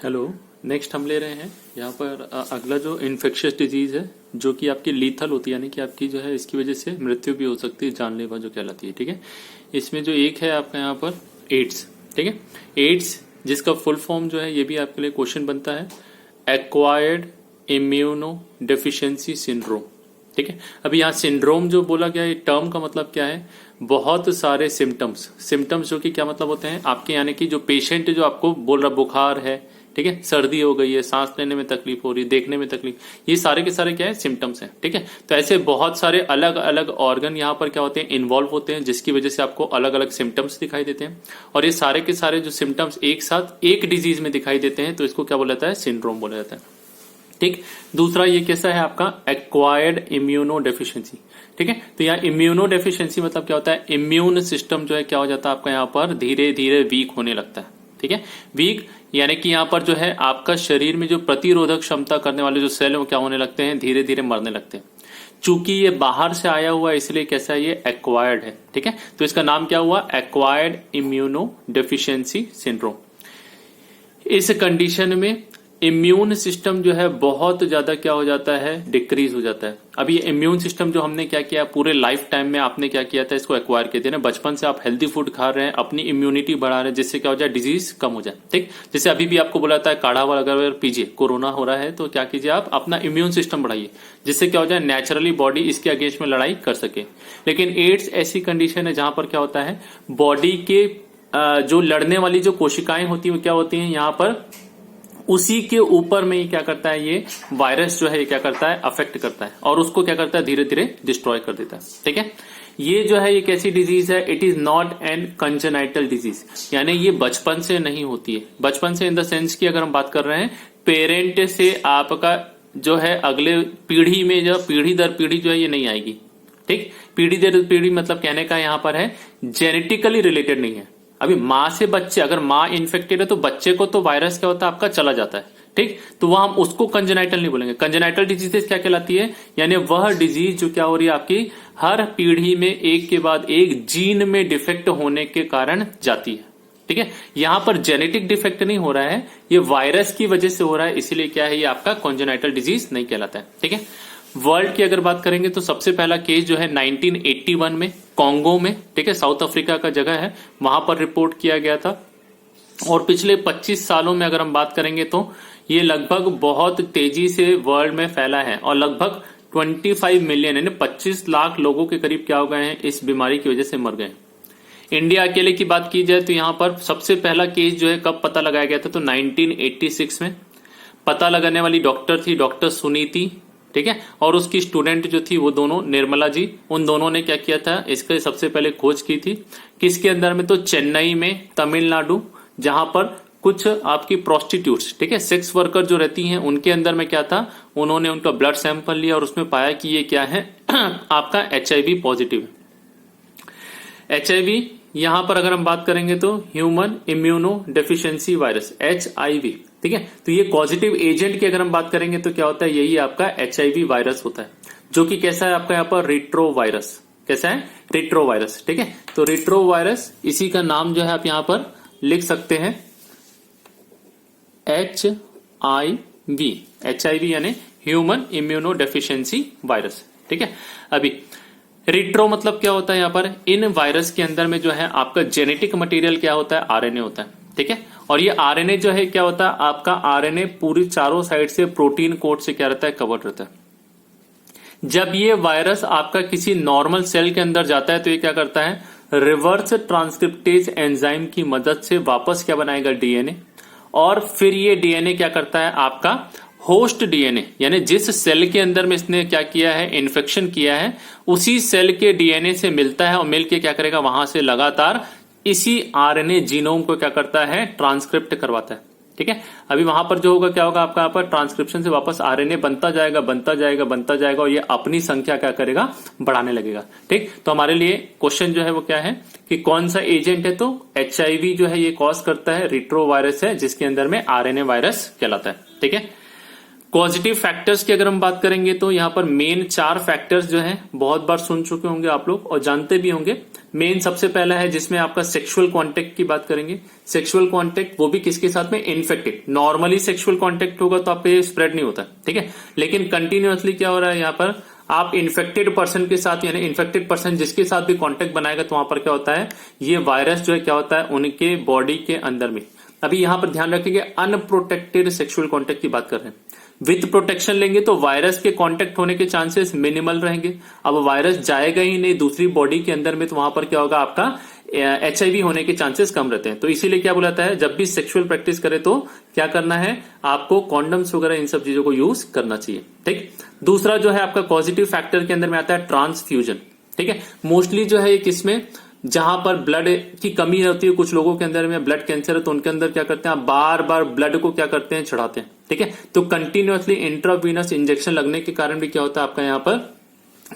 Hello. Next हम ले रहे हैं यहाँ पर अगला जो इन्फेक्शियस डिजीज है जो कि आपकी लीथल होती है, यानी कि आपकी जो है इसकी वजह से मृत्यु भी हो सकती है, जानलेवा जो कहलाती है। ठीक है, इसमें जो एक है आपका यहाँ पर एड्स। ठीक है, एड्स जिसका फुल फॉर्म जो है ये भी आपके लिए क्वेश्चन बनता है, एक्वायर्ड इम्यूनो डेफिशिएंसी सिंड्रोम। ठीक है, अभी यहाँ सिंड्रोम जो बोला गया है टर्म का मतलब क्या है, बहुत सारे सिम्टम्स जो कि क्या मतलब होते हैं आपके, यानी कि जो पेशेंट जो आपको बोल रहा बुखार है, ठीक है, सर्दी हो गई है, सांस लेने में तकलीफ हो रही है, देखने में तकलीफ, ये सारे के सारे क्या है सिम्टम्स हैं। ठीक है, तो ऐसे बहुत सारे अलग अलग ऑर्गन यहाँ पर क्या होते हैं इन्वॉल्व होते हैं, जिसकी वजह से आपको अलग अलग सिम्टम्स दिखाई देते हैं, और ये सारे के सारे जो सिम्टम्स एक साथ एक डिजीज में दिखाई देते हैं तो इसको क्या बोला जाता है, सिंड्रोम बोला जाता है। ठीक, दूसरा ये कैसा है आपका एक्वायर्ड इम्यूनो डेफिशिएंसी। ठीक है, तो यहाँ इम्यूनो डेफिशिएंसी मतलब क्या होता है, इम्यून सिस्टम जो है क्या हो जाता है आपका यहाँ पर धीरे धीरे वीक होने लगता है। ठीक है, वीक यानी कि यहाँ पर जो है आपका शरीर में जो प्रतिरोधक क्षमता करने वाले जो सेल है वो क्या होने लगते हैं, धीरे धीरे मरने लगते हैं। चूंकि ये बाहर से आया हुआ है इसलिए कैसा है, ये एक्वायर्ड है। ठीक है, तो इसका नाम क्या हुआ, एक्वायर्ड इम्यूनो डेफिशिएंसी सिंड्रोम। इस कंडीशन में इम्यून सिस्टम जो है बहुत ज्यादा क्या हो जाता है, डिक्रीज हो जाता है। अब ये इम्यून सिस्टम जो हमने क्या किया पूरे लाइफ टाइम में, आपने क्या किया था, इसको एक्वायर किया था ना, बचपन से आप हेल्दी फूड खा रहे हैं, अपनी इम्यूनिटी बढ़ा रहे हैं, जिससे क्या हो जाए डिजीज कम हो जाए। ठीक, जैसे अभी भी आपको बोला था काढ़ा अगर पीजिए, कोरोना हो रहा है तो क्या कीजिए आप अपना इम्यून सिस्टम बढ़ाइए, जिससे क्या हो जाए नेचुरली बॉडी इसके अगेंस्ट में लड़ाई कर सके। लेकिन एड्स ऐसी कंडीशन है जहां पर क्या होता है, बॉडी के जो लड़ने वाली जो कोशिकाएं होती है वो क्या होती है यहाँ पर उसी के ऊपर में ही क्या करता है, ये वायरस जो है ये क्या करता है, अफेक्ट करता है और उसको क्या करता है, धीरे धीरे डिस्ट्रॉय कर देता है। ठीक है, ये जो है ये कैसी डिजीज है, it is not an congenital disease, यानी ये बचपन से नहीं होती है। बचपन से इन द सेंस की अगर हम बात कर रहे हैं, पेरेंट से आपका जो है अगले पीढ़ी में जो पीढ़ी दर पीढ़ी जो है ये नहीं आएगी। ठीक, पीढ़ी दर पीढ़ी मतलब कहने का यहां पर है जेनेटिकली रिलेटेड नहीं है। अभी माँ से बच्चे, अगर माँ इन्फेक्टेड है तो बच्चे को तो वायरस क्या होता है आपका चला जाता है। ठीक, तो वह हम उसको कंजेनाइटल नहीं बोलेंगे। कंजेनाइटल डिजीज क्या कहलाती है, यानी वह डिजीज जो क्या हो रही है आपकी हर पीढ़ी में एक के बाद एक जीन में डिफेक्ट होने के कारण जाती है। ठीक है, यहां पर जेनेटिक डिफेक्ट नहीं हो रहा है, ये वायरस की वजह से हो रहा है, इसीलिए क्या है ये आपका कंजेनाइटल डिजीज नहीं कहलाता है। ठीक है, वर्ल्ड की अगर बात करेंगे तो सबसे पहला केस जो है 1981 में कॉन्गो में, ठीक है, साउथ अफ्रीका का जगह है, वहां पर रिपोर्ट किया गया था। और पिछले 25 सालों में अगर हम बात करेंगे तो ये लगभग बहुत तेजी से वर्ल्ड में फैला है और लगभग 25 मिलियन यानी 25 लाख लोगों के करीब क्या हो गए हैं, इस बीमारी की वजह से मर गए। इंडिया अकेले की बात की जाए तो यहां पर सबसे पहला केस जो है कब पता लगाया गया था, तो 1986 में। पता लगाने वाली डॉक्टर थी डॉक्टर सुनीति, ठीक है, और उसकी स्टूडेंट जो थी वो दोनों निर्मला जी, उन दोनों ने क्या किया था, इसके सबसे पहले खोज की थी किसके अंदर में, तो चेन्नई में, तमिलनाडु, जहां पर कुछ आपकी प्रोस्टिट्यूट्स, ठीक है, सेक्स वर्कर जो रहती हैं उनके अंदर में क्या था, उन्होंने उनका ब्लड सैंपल लिया और उसमें पाया कि ये क्या है आपका HIV पॉजिटिव है। HIV यहां पर अगर हम बात करेंगे तो human immuno deficiency virus HIV। ठीक है, तो ये पॉजिटिव एजेंट की अगर हम बात करेंगे तो क्या होता है, यही आपका HIV वायरस होता है, जो कि कैसा है आपका यहाँ पर रिट्रो वायरस। कैसा है, रिट्रो वायरस। ठीक है, तो रिट्रो वायरस इसी का नाम जो है आप यहां पर लिख सकते हैं HIV यानी ह्यूमन इम्यूनो डेफिशिएंसी वायरस। ठीक है, अभी रिट्रो मतलब क्या होता है, यहाँ पर इन वायरस के अंदर में जो है आपका जेनेटिक मटेरियल क्या होता है, RNA होता है। ठीक है, और ये RNA जो है क्या होता है आपका, RNA पूरी चारों साइड से प्रोटीन कोट से क्या रहता है, कवर्ड रहता है। जब ये वायरस आपका किसी नॉर्मल सेल के अंदर जाता है तो ये क्या करता है, रिवर्स ट्रांसक्रिप्टेज एंजाइम की मदद से वापस क्या बनाएगा, DNA, और फिर ये DNA क्या करता है आपका होस्ट DNA, यानी जिस सेल के अंदर में इसने क्या किया है, इन्फेक्शन किया है, उसी सेल के DNA से मिलता है और मिलके क्या करेगा, वहां से लगातार इसी RNA जीनोम को क्या करता है, ट्रांसक्रिप्ट करवाता है। ठीक है, अभी वहां पर जो होगा क्या होगा आपका, यहाँ पर ट्रांसक्रिप्शन से वापस RNA बनता जाएगा बनता जाएगा बनता जाएगा और ये अपनी संख्या क्या करेगा, बढ़ाने लगेगा। ठीक, तो हमारे लिए क्वेश्चन जो है वो क्या है कि कौन सा एजेंट है, तो HIV जो है ये कॉज करता है, रिट्रो वायरस है जिसके अंदर में RNA वायरस कहलाता है। ठीक है, पॉजिटिव फैक्टर्स की अगर हम बात करेंगे तो यहाँ पर मेन 4 फैक्टर्स जो हैं बहुत बार सुन चुके होंगे आप लोग और जानते भी होंगे। मेन सबसे पहला है जिसमें आपका सेक्सुअल कांटेक्ट की बात करेंगे। सेक्सुअल कांटेक्ट वो भी किसके साथ में, इन्फेक्टेड। नॉर्मली सेक्सुअल कांटेक्ट होगा तो आप पे स्प्रेड नहीं होता, ठीक है, लेकिन कंटिन्यूअसली क्या हो रहा है यहाँ पर, आप इन्फेक्टेड पर्सन के साथ, यानी इन्फेक्टेड पर्सन जिसके साथ भी कांटेक्ट बनाएगा तो वहां पर क्या होता है, ये वायरस जो है क्या होता है उनके बॉडी के अंदर में। अभी यहां पर ध्यान रखेंगे अनप्रोटेक्टेड सेक्सुअल कांटेक्ट की बात कर रहे हैं। विथ प्रोटेक्शन लेंगे तो वायरस के कांटेक्ट होने के चांसेस मिनिमल रहेंगे। अब वायरस जाएगा ही नहीं दूसरी बॉडी के अंदर में तो वहां पर क्या होगा, आपका HIV होने के चांसेस कम रहते हैं। तो इसीलिए क्या बोलाता है, जब भी सेक्सुअल प्रैक्टिस करे तो क्या करना है, आपको कॉन्डम्स वगैरह इन सब चीजों को यूज करना चाहिए, ठीक। दूसरा जो है आपका पॉजिटिव फैक्टर के अंदर में आता है ट्रांसफ्यूजन, ठीक है। मोस्टली जो है किसमें, जहां पर ब्लड की कमी होती है, कुछ लोगों के अंदर में ब्लड कैंसर है तो उनके अंदर क्या करते हैं, आप बार बार ब्लड को क्या करते हैं, चढ़ाते हैं, ठीक है। तो कंटिन्यूअसली इंट्रावीनस इंजेक्शन लगने के कारण भी क्या होता है, आपका यहाँ पर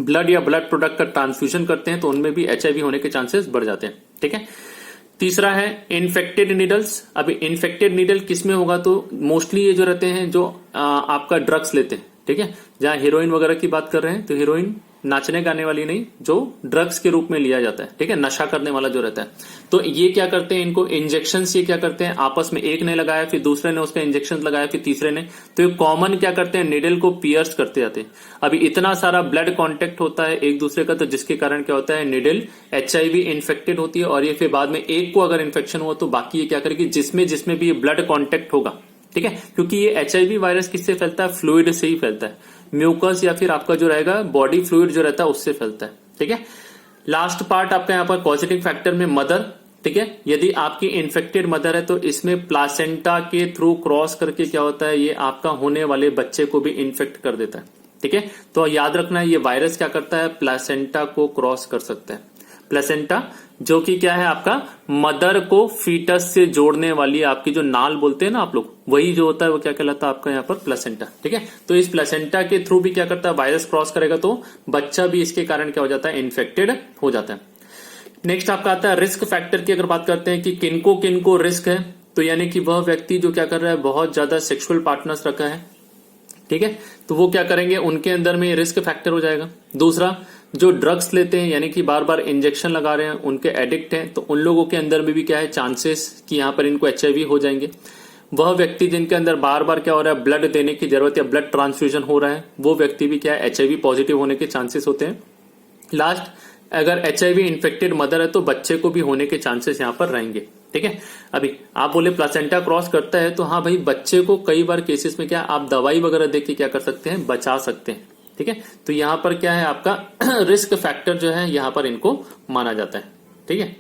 ब्लड या ब्लड प्रोडक्ट का ट्रांसफ्यूजन करते हैं तो उनमें भी HIV होने के चांसेस बढ़ जाते हैं, ठीक है। तीसरा है इन्फेक्टेड नीडल्स। अभी इन्फेक्टेड नीडल किसमें होगा, तो मोस्टली ये जो रहते हैं जो आपका ड्रग्स लेते हैं, ठीक है। जहां हीरोइन वगैरह की बात कर रहे हैं तो हीरोइन नाचने गाने वाली नहीं, जो ड्रग्स के रूप में लिया जाता है, ठीक है, नशा करने वाला जो रहता है। तो ये क्या करते हैं, इनको इंजेक्शन ये क्या करते हैं, आपस में एक ने लगाया फिर दूसरे ने उसका इंजेक्शन लगाया फिर तीसरे ने, तो ये कॉमन क्या करते हैं, निडल को पियर्स करते जाते हैं। अभी इतना सारा ब्लड कांटेक्ट होता है एक दूसरे का, तो जिसके कारण क्या होता है, निडल HIV इन्फेक्टेड होती है और ये फिर बाद में एक को अगर इन्फेक्शन हुआ तो बाकी ये क्या करेगी, जिसमें जिसमें भी ये ब्लड कॉन्टेक्ट होगा, ठीक है, क्योंकि ये HIV वायरस किससे फैलता है, फ्लूइड से ही फैलता है, म्यूकस या फिर आपका जो रहेगा बॉडी फ्लूइड जो रहता है उससे फैलता है, ठीक है। लास्ट पार्ट आपका यहाँ पर पॉजिटिव फैक्टर में मदर, ठीक है। यदि आपकी इन्फेक्टेड मदर है तो इसमें प्लासेंटा के थ्रू क्रॉस करके क्या होता है, ये आपका होने वाले बच्चे को भी इन्फेक्ट कर देता है, ठीक है। तो याद रखना ये वायरस क्या करता है, प्लासेंटा को क्रॉस कर सकता है। प्लेसेंटा जो कि क्या है, आपका मदर को फीटस से जोड़ने वाली आपकी जो नाल बोलते हैं ना आप लोग, वही जो होता है वो क्या कहलाता है आपका यहाँ पर प्लेसेंटा, ठीक है। तो इस प्लेसेंटा के थ्रू भी क्या करता है, वायरस क्रॉस करेगा तो बच्चा भी इसके कारण क्या हो जाता है, इन्फेक्टेड हो जाता है। नेक्स्ट आपका आता है रिस्क फैक्टर की। अगर बात करते हैं कि किनको किनको रिस्क है, तो यानी कि वह व्यक्ति जो क्या कर रहा है, बहुत ज्यादा सेक्सुअल पार्टनर्स रखा है, ठीक है, तो वो क्या करेंगे, उनके अंदर में रिस्क फैक्टर हो जाएगा। दूसरा, जो ड्रग्स लेते हैं यानी कि बार बार इंजेक्शन लगा रहे हैं, उनके एडिक्ट हैं, तो उन लोगों के अंदर में भी क्या है, चांसेस कि यहाँ पर इनको HIV हो जाएंगे। वह व्यक्ति जिनके अंदर बार बार क्या हो रहा है, ब्लड देने की जरूरत या ब्लड ट्रांसफ्यूजन हो रहा है, वो व्यक्ति भी क्या है, HIV पॉजिटिव होने के चांसेस होते हैं। लास्ट, अगर HIV इन्फेक्टेड मदर है तो बच्चे को भी होने के चांसेस यहाँ पर रहेंगे, ठीक है। अभी आप बोले प्लासेंटा क्रॉस करता है, तो हाँ भाई, बच्चे को कई बार केसेस में क्या आप दवाई वगैरह दे के क्या कर सकते हैं, बचा सकते हैं, ठीक है। तो यहां पर क्या है, आपका रिस्क फैक्टर जो है यहां पर इनको माना जाता है, ठीक है।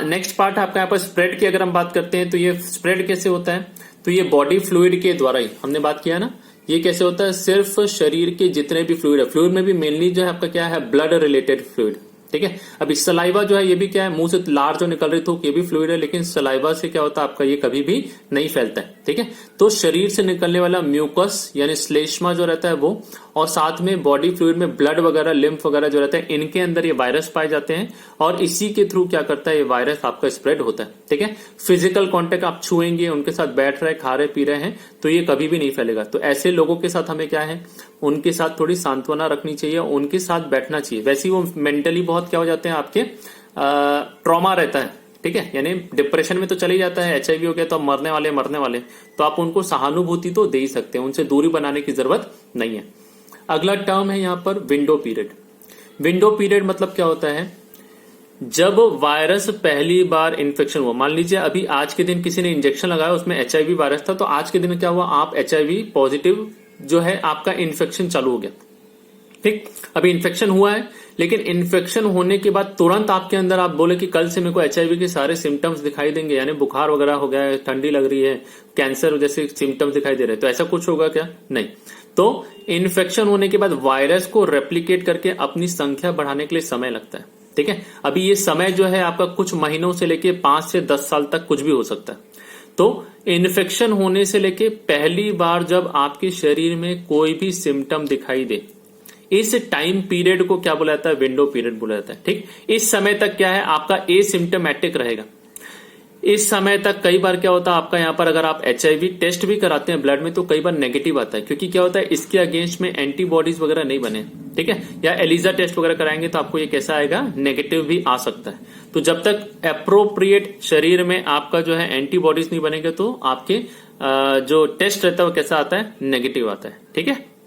नेक्स्ट पार्ट आपका यहाँ पर स्प्रेड की अगर हम बात करते हैं तो ये स्प्रेड कैसे होता है, तो ये बॉडी फ्लूइड के द्वारा ही हमने बात किया ना, ये कैसे होता है, सिर्फ शरीर के जितने भी फ्लूइड है, फ्लूइड में भी मेनली जो है आपका क्या है, ब्लड रिलेटेड फ्लूइड, ठीक है। अब इस सलाइवा जो है ये भी क्या है, मुंह से लार जो निकल रही थी ये भी फ्लूइड है, लेकिन सलाइवा से क्या होता है आपका, ये कभी भी नहीं फैलता है, ठीक है। तो शरीर से निकलने वाला म्यूकस यानी श्लेष्मा जो रहता है वो, और साथ में बॉडी फ्लूइड में ब्लड वगैरह लिम्फ वगैरह जो रहता है, इनके अंदर ये वायरस पाए जाते हैं और इसी के थ्रू क्या करता है, ये वायरस आपका स्प्रेड होता है, ठीक है। फिजिकल कॉन्टेक्ट आप छुएंगे, उनके साथ बैठ रहे, खा रहे, पी रहे हैं, तो ये कभी भी नहीं फैलेगा। तो ऐसे लोगों के साथ हमें क्या है, उनके साथ थोड़ी सांत्वना रखनी चाहिए, उनके साथ बैठना चाहिए। वैसे ही वो मेंटली बहुत क्या हो जाते हैं, आपके ट्रॉमा रहता है, ठीक है, यानी डिप्रेशन में तो चले जाता है, HIV हो गया तो अब मरने वाले, तो आप उनको सहानुभूति तो दे ही सकते हैं, उनसे दूरी बनाने की जरूरत नहीं है। अगला टर्म है यहाँ पर विंडो पीरियड। विंडो पीरियड मतलब क्या होता है, जब वायरस पहली बार इन्फेक्शन हुआ, मान लीजिए अभी आज के दिन किसी ने इंजेक्शन लगाया, उसमें HIV वायरस था, तो आज के दिन क्या हुआ, आप HIV पॉजिटिव जो है आपका इन्फेक्शन चालू हो गया, ठीक। अभी इन्फेक्शन हुआ है, लेकिन इन्फेक्शन होने के बाद तुरंत आपके अंदर आप बोले कि कल से मेरे को HIV के सारे सिम्टम्स दिखाई देंगे, यानी बुखार वगैरह हो गया है, ठंडी लग रही है, कैंसर जैसे सिम्टम्स दिखाई दे रहे हैं, तो ऐसा कुछ होगा क्या, नहीं। तो इन्फेक्शन होने के बाद वायरस को रेप्लिकेट करके अपनी संख्या बढ़ाने के लिए समय लगता है, ठीक है। अभी ये समय जो है आपका कुछ महीनों से लेके 5 से 10 साल तक कुछ भी हो सकता है। तो इन्फेक्शन होने से लेके पहली बार जब आपके शरीर में कोई भी सिम्टम दिखाई दे, इस टाइम पीरियड को क्या बुलाता है, विंडो पीरियड बुलाता है, ठीक। इस समय तक क्या है, आपका एसिम्टोमेटिक रहेगा। इस समय तक कई बार क्या होता है आपका यहाँ पर अगर आप HIV टेस्ट भी कराते हैं ब्लड में तो कई बार नेगेटिव आता है, क्योंकि क्या होता है इसके अगेंस्ट में एंटीबॉडीज वगैरह नहीं बने, ठीक है। या एलिजा टेस्ट वगैरह कराएंगे तो आपको ये कैसा आएगा, नेगेटिव भी आ सकता है। तो जब तक अप्रोप्रिएट शरीर में आपका जो है एंटीबॉडीज नहीं बनेंगे तो आपके जो टेस्ट रहता है वो कैसा आता है, नेगेटिव आता है, ठीक है।